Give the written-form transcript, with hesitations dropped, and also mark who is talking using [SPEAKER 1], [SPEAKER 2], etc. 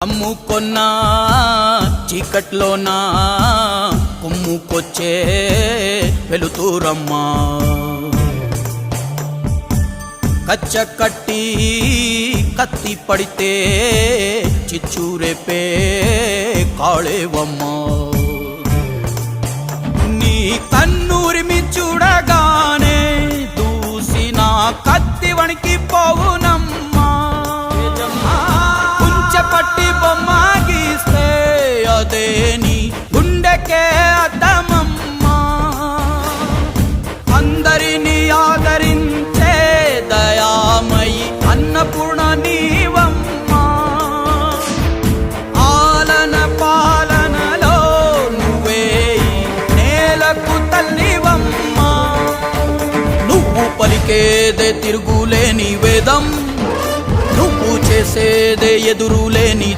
[SPEAKER 1] అమ్ముకొన్నా చీకట్లోనా కుమ్ముకొచ్చే వెలుతురమ్మా కచ్చ కట్టి కత్తి పడితే చిచ్చూరేపే కాళేవమ్మా నీ కన్నూరిమి చూడగానే దూసిన కత్తి వణికి పోవునమ్మా పట్టి బొమ్మ గీస్తే అదే నీ గుండెకే అద్దమమ్మా అందరినీ ఆదరించే దయామయి అన్నపూర్ణ నీవమ్మా ఆలన పాలనలో నువ్వే నేలకు తల్లివమ్మా నువ్వు పలికేదే తిరుగులేని వేదం నువ్వు చేసేదే ఎదురులేని